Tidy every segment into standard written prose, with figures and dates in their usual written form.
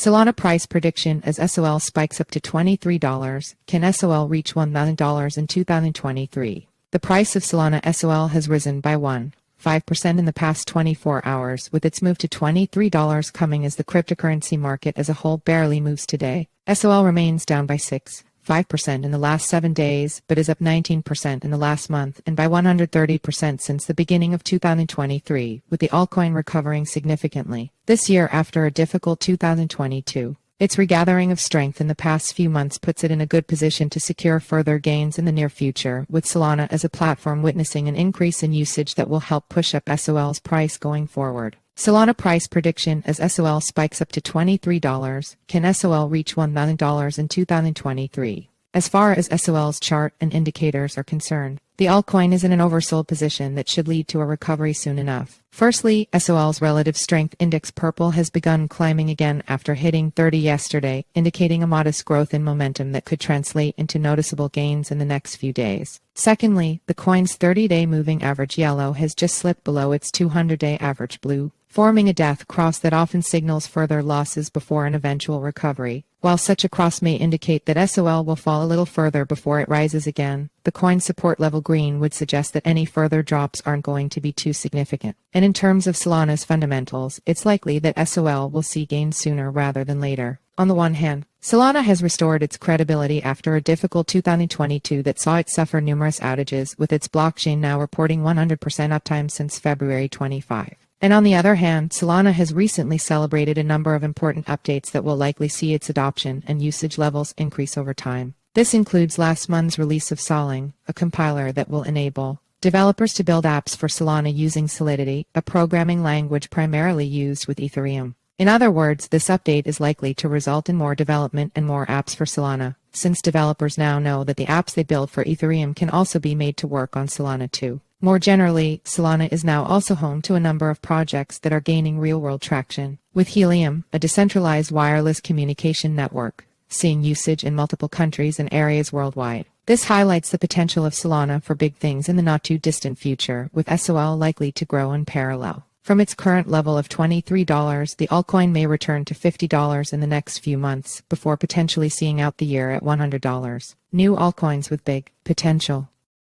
Solana price prediction as SOL spikes up to $23. Can SOL reach $1,000 in 2023? The price of Solana SOL has risen by 1.5% in the past 24 hours, with its move to $23 coming as the cryptocurrency market as a whole barely moves today. SOL remains down by 6.5% in the last 7 days, but is up 19% in the last month and by 130% since the beginning of 2023, with the altcoin recovering significantly this year after a difficult 2022. Its regathering of strength in the past few months puts it in a good position to secure further gains in the near future, with Solana as a platform witnessing an increase in usage that will help push up SOL's price going forward. Solana price prediction as SOL spikes up to $23. Can SOL reach $1,000 in 2023? As far as SOL's chart and indicators are concerned, the altcoin is in an oversold position that should lead to a recovery soon enough. Firstly, SOL's relative strength index purple has begun climbing again after hitting 30 yesterday, indicating a modest growth in momentum that could translate into noticeable gains in the next few days. Secondly, the coin's 30-day moving average yellow has just slipped below its 200-day average blue, forming a death cross that often signals further losses before an eventual recovery. While such a cross may indicate that SOL will fall a little further before it rises again, the coin's support level green would suggest that any further drops aren't going to be too significant. And in terms of Solana's fundamentals, it's likely that SOL will see gains sooner rather than later. On the one hand, Solana has restored its credibility after a difficult 2022 that saw it suffer numerous outages, with its blockchain now reporting 100% uptime since February 25. And on the other hand, Solana has recently celebrated a number of important updates that will likely see its adoption and usage levels increase over time. This includes last month's release of Solana, a compiler that will enable developers to build apps for Solana using Solidity, a programming language primarily used with Ethereum. In other words, this update is likely to result in more development and more apps for Solana, since developers now know that the apps they build for Ethereum can also be made to work on Solana too. More generally, Solana is now also home to a number of projects that are gaining real-world traction, with Helium, a decentralized wireless communication network, seeing usage in multiple countries and areas worldwide. This highlights the potential of Solana for big things in the not-too-distant future, with SOL likely to grow in parallel. From its current level of $23, the altcoin may return to $50 in the next few months, before potentially seeing out the year at $100. New altcoins with big potential.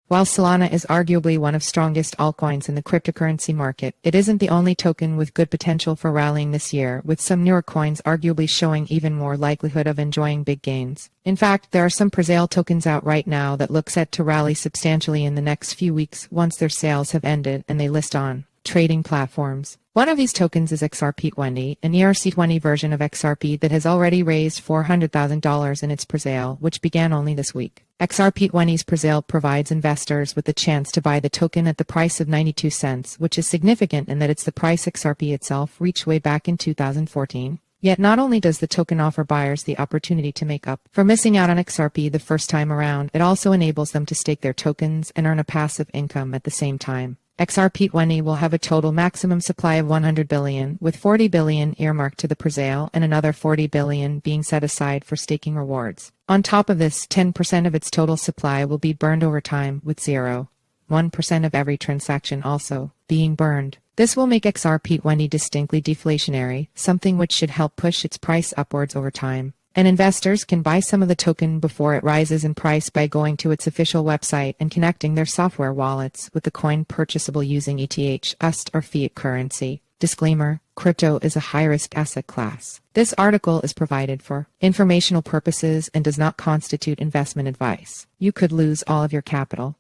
While Solana is arguably one of the strongest altcoins in the cryptocurrency market, it isn't the only token with good potential for rallying this year, with some newer coins arguably showing even more likelihood of enjoying big gains. In fact, there are some pre-sale tokens out right now that look set to rally substantially in the next few weeks once their sales have ended and they list on trading platforms. One of these tokens is XRP20, an ERC20 version of XRP that has already raised $400,000 in its presale, which began only this week. XRP20's presale provides investors with the chance to buy the token at the price of 92 cents, which is significant in that it's the price XRP itself reached way back in 2014. Yet not only does the token offer buyers the opportunity to make up for missing out on XRP the first time around, it also enables them to stake their tokens and earn a passive income at the same time. XRP20 will have a total maximum supply of 100 billion, with 40 billion earmarked to the presale and another 40 billion being set aside for staking rewards. On top of this, 10% of its total supply will be burned over time, with 0.1% of every transaction also being burned. This will make XRP20 distinctly deflationary, something which should help push its price upwards over time. And investors can buy some of the token before it rises in price by going to its official website and connecting their software wallets, with the coin purchasable using ETH, USD, or fiat currency. Disclaimer: crypto is a high-risk asset class. This article is provided for informational purposes and does not constitute investment advice. You could lose all of your capital.